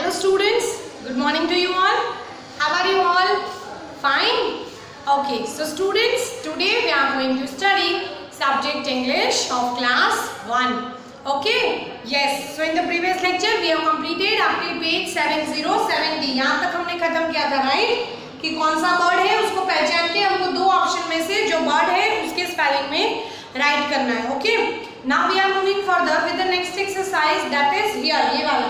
Hello students, good morning to you all. How are you all? Fine? Okay, so students, today we are going to study subject English of class 1. Okay? Yes, so in the previous lecture we have completed up till page 7070. यहाँ तक हमने खत्म किया था, right? कि कौन सा bird है उसको पहचान के हमको दो ऑप्शन में से जो बर्ड है उसके स्पेलिंग में राइट करना है. Okay, now we are moving further with the next exercise, that is here, ये वाला.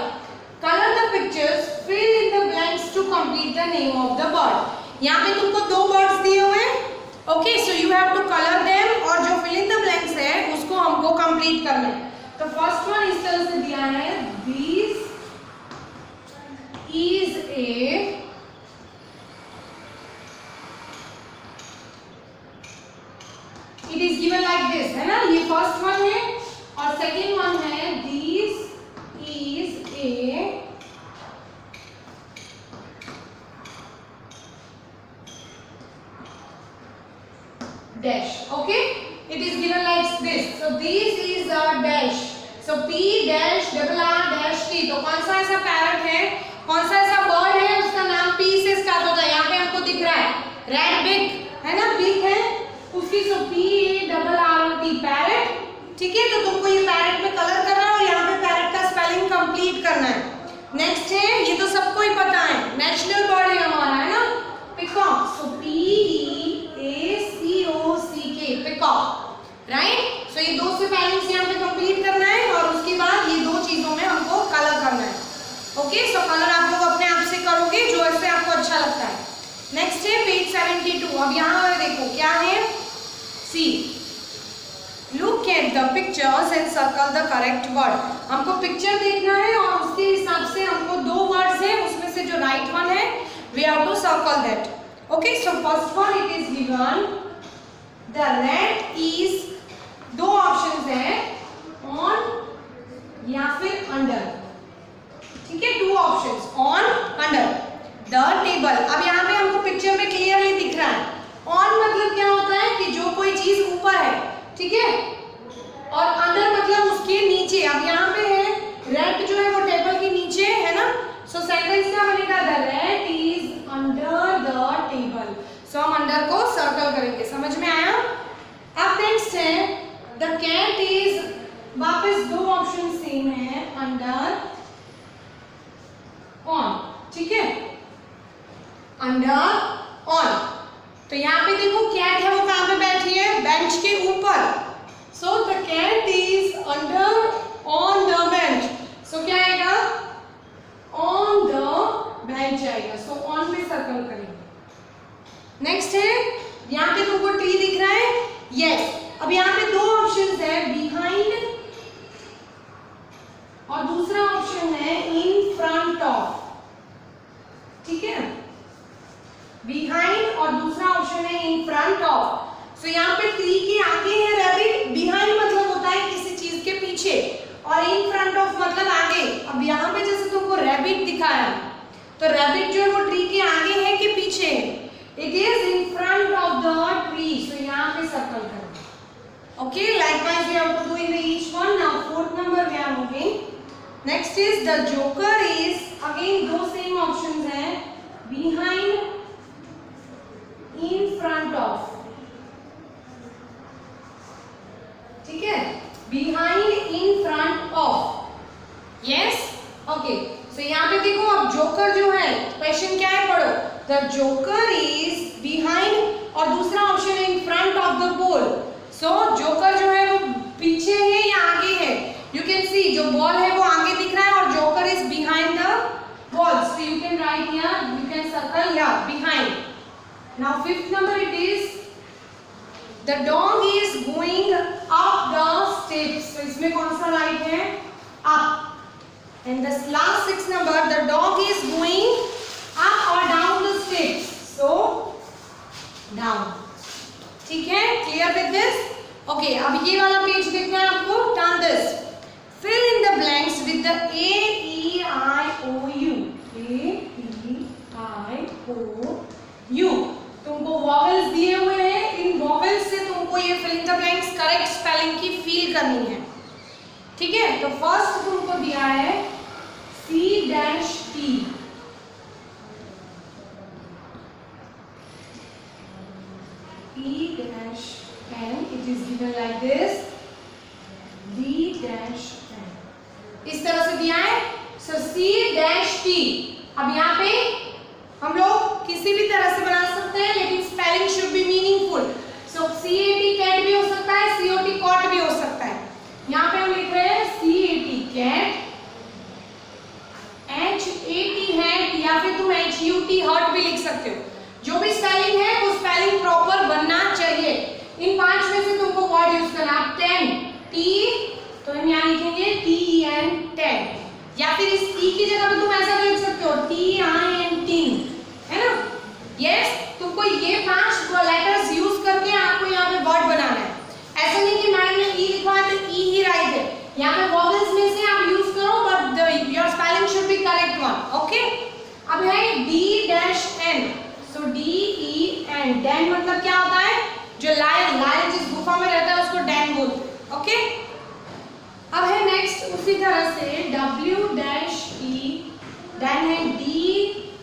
Colour the pictures, fill in the blanks to complete the name of the bird. यहाँ पे तुमको दो बर्ड्स दिए हुए हैं. Okay, so you have to colour them और जो फिल इन द ब्लैंक्स है उसको हमको कंप्लीट करना है. तो फर्स्ट वन इस तरह से दिया है, this is a It is given like this, है ना. ये फर्स्ट वन है और सेकेंड वन है, this is a dash. Okay, it is given like this. So this is a dash. So P dash double R dash T. तो कौन सा ऐसा पैरट है, कौन सा ऐसा बर्ड है उसका नाम P से स्टार्ट होता है. यहाँ पे हमको दिख रहा है रेड, है ना, बिग है उसकी. सो P double R T, parrot. ठीक है, तो तुमको ये पैरट में कलर करना है और यहाँ पे पैरट का स्पेलिंग कंप्लीट करना है. नेक्स्ट है, ये तो सबको ही पता है, नेशनल बर्ड है हमारा, है ना, पिकॉक. सो P-E-A-C-O-C-K, पिकॉक, राइट. सो ये दो स्पेलिंग्स यहाँ पे कंप्लीट करना है और उसके बाद ये दो चीजों में हमको कलर करना है. ओके, सो कलर आप लोग अपने आप से करोगे जो ऐसे आपको अच्छा लगता है. नेक्स्ट है पेज 72. अब यहाँ देखो क्या है, see, look at the pictures and circle the correct word. हमको पिक्चर देखना है और उसके हिसाब से हमको दो वर्ड्स हैं, उसमें से जो राइट वन है we have to circle that. Okay, so first one it is given, the red is, दो ऑप्शंस हैं, ऑन या फिर अंडर. ठीक है, two options, on, under the table. अब यहाँ पे हमको पिक्चर में क्लियरली दिख रहा है. ऑन मतलब क्या होता है कि जो कोई चीज ऊपर है, ठीक है, और अंडर मतलब उसके नीचे. अब यहाँ पे है रेड जो है वो टेबल के नीचे है ना. सो सेंटेंस क्या बनेगा, the red is under the table. So हम अंडर को सर्कल करेंगे. समझ में आया. अब नेक्स्ट है, द कैट इज, वापस दो ऑप्शन सेम है, अंडर, ऑन. ठीक है, अंडर, ऑन. तो यहाँ पे देखो कैट है वो कहाँ पे बैठी है, बेंच के ऊपर. So the cat is under on the bench. So क्या आएगा, ऑन द बेंच आएगा. सो ऑन पे सर्कल करेंगे. नेक्स्ट है, यहाँ पे तुमको ट्री दिख रहा है, यस. अब यहाँ पे दो ऑप्शन है, बिहाइंड और दूसरा ऑप्शन है इन फ्रंट ऑफ. ठीक है, बिहाइंड और दूसरा ऑप्शन है इन फ्रंट ऑफ. सो यहाँ पे ट्री के आगे है रैबिट, बिहाइंड मतलब होता है किसी चीज के पीछे, और इन फ्रंट ऑफ मतलब आगे. अब यहाँ पे जैसे तुमको रैबिट दिखाया, तो रैबिट जो है वो ट्री के आगे है कि पीछे है, it is in front of the tree. So यहाँ पे सर्कल करो. Okay, likewise we have to do in each one. Now fourth number we are moving. Next is the joker is, again दो सेम ऑप्शंस हैं, behind, in front of. ठीक है, behind, in front of, yes. Okay, so यहाँ पे देखो, अब joker जो है, क्वेश्चन क्या है, पढ़ो. द जोकर इज बिहाइंड और दूसरा ऑप्शन है इन front of the ball. So joker जो है वो पीछे है या आगे है. यू कैन सी जो बॉल है वो आगे दिख रहा है और joker is behind the ball. So you can write here, you can circle here, behind. Now fifth number it is, the dog is going up the steps. So इसमें कौन सा राइट है, up. And the last sixth number, the dog is going up or down the steps. So down. ठीक है, clear with this? Okay, अब ये वाला page देखना है आपको. Turn this. Fill in the blanks with the A E I O U. A E I O U. तुमको vowels दिए हुए हैं, इन वॉवेल्स से तुमको ये fill in the blanks correct spelling की फील करनी है. ठीक है, तो फर्स्ट तुमको दिया है C dash T. It is given like this D dash N, इस तरह से दिया है। सो C dash T, अब यहाँ पे हम लोग किसी भी तरह से बना सकते हैं, लेकिन spelling should be meaningful. So CAT cat भी हो सकता है, COT कॉट भी हो सकता है। यहाँ पे हम लिख रहे हैं CAT कैट, HAT हैट, या फिर तुम HUT हर्ट भी लिख सकते हो। जो भी स्पेलिंग है वो स्पेलिंग प्रॉपर बनना चाहिए। इन 5 में से तुमको वर्ड यूज करना। आप 10 T, तो हम यहाँ लिखेंगे TEN 10, या फिर इस E की जगह पे तुम ऐसा भी लिख सकते हो TIN टीन, है ना। यस, तुमको ये 5 लेटर्स यूज करके आपको यहाँ पे वर्ड बनाना है। ऐसा नहीं कि मैडम ने E लिखा है तो E ही राइट है। यहाँ पे वॉवेल्स में से आप यूज करो, but your spelling should B correct one. Okay, अब है D dash N, सो DEN, डैन मतलब क्या होता है? जो लायन जिस गुफा में रहता है उसको डैन बोलते हैं। ओके, अब है नेक्स्ट उसी तरह से W dash E, देन है D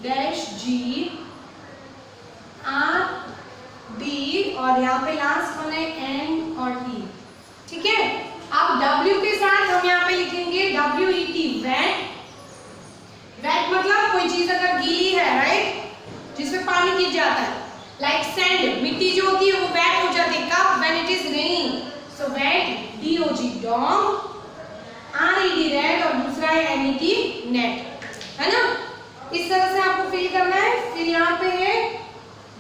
dash G, R D, और यहाँ पे लास्ट वन है N और T। ठीक है, अब W के साथ हम यहाँ पे लिखेंगे WET, वेट। वेट मतलब कोई चीज अगर गीली है, राइट, जिसमें पानी गिर जाता है, लाइक सैंड, मिट्टी जो होती है वो वेट हो जाती है कब? When it is raining. So wet, DOG dog, RED red, और दूसरा है NET नेट, है ना। इस तरह से आपको फिल करना है। फिर यहाँ पे है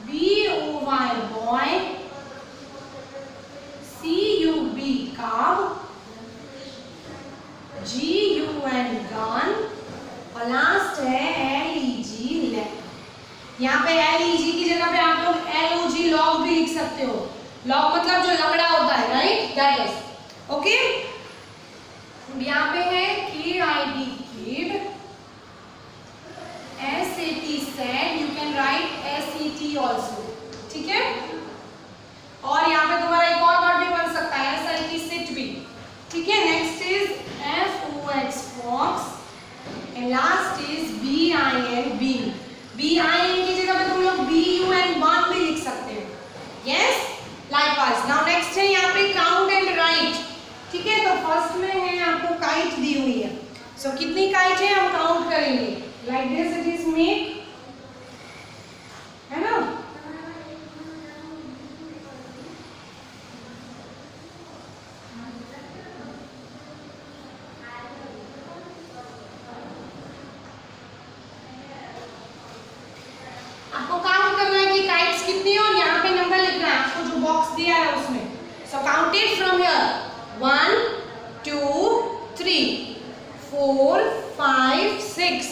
BOY बॉय, CUB कब, GUN गन, और लास्ट है LEG लेग। यहाँ पे LEG की जगह पे आप लोग LOG लॉग भी लिख सकते हो। लॉग मतलब जो लंगड़ा होता है, राइट, दैट इज ओके। यहाँ पे है KID kid, SAT sad, you can write SET also, ठीक है। और यहाँ पे तुम्हारा एक और वर्ड भी बन सकता है SIT सिट भी, ठीक है। Next is FOX fox, and last is BIN bin. BIN की जगह पे तुम लोग BUN वन भी लिख सकते हो। Yes, likewise. नाउ नेक्स्ट है यहाँ पे काउंट एंड राइट, ठीक है। तो फर्स्ट में है आपको काइट दी हुई है। सो कितनी काइट है हम काउंट करेंगे, like this it is make, है ना। आपको काउंट करना है कि काइट्स कितनी है और यहाँ पे नंबर लिखना है आपको जो बॉक्स दिया है उसमें। So count it from here, 1 2 3 4 5 6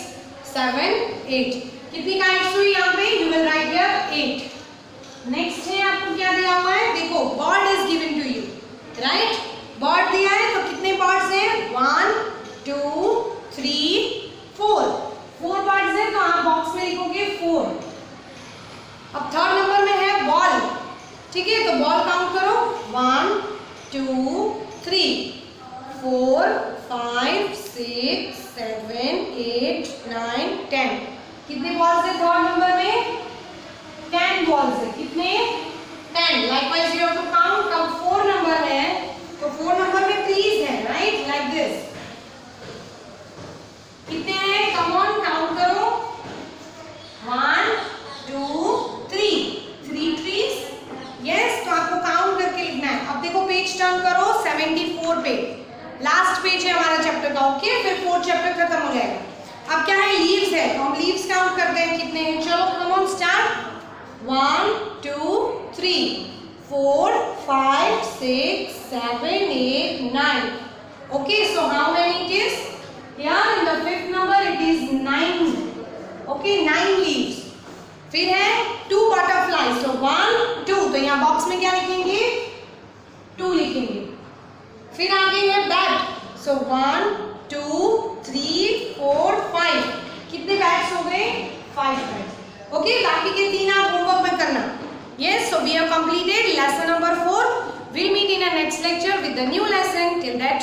7 8। कितनी काइट्स हुई यहाँ पे? You will write here 8। Next है आपको क्या दिया हुआ है, देखो bird is given to you, right. Bird दिया है तो कितने बर्ड्स हैं? 1 2 3 4 बर्ड्स हैं, तो आप बॉक्स में लिखोगे 4। अब थर्ड नंबर में है बॉल, ठीक है, तो बॉल काउंट करो 1 2 3 4 5 6 7 8 9 10। कितने बॉल्स है थर्ड नंबर में? 10 बॉल्स है। कितने? 10। Likewise you have to count. अब 4 नंबर है तो 4 नंबर में ट्रीज है, राइट, लाइक दिस। कितने हैं? कम ऑन काउंट करो, 1 2 3 ट्रीज। यस, तो आपको काउंट करके लिखना है। अब देखो पेज टर्न करो 74 पे, लास्ट पेज है हमारा चैप्टर का, ओके। फिर 4th चैप्टर खत्म हो जाएगा। अब क्या है? लीव्स है, तो हम लीव्स काउंट करते हैं कितने हैं। चलो come on start, 1 2 3 4 5 6 7 8 9। Okay, so how many it is? Here in the 5th number it is 9। Okay, 9 leaves. फिर है 2 बटरफ्लाई, सो 1 2, तो यहाँ बॉक्स में क्या लिखेंगे? 2 लिखेंगे। फिर आगे है बैट, सो 1 2 3 4 5। कितने बैट्स हो गए? 5 बैट्स। ओके, बाकी के 3 आप होमवर्क में करना। Yes, so we have completed lesson number 4। We'll meet in a next lecture with the new lesson. Till that,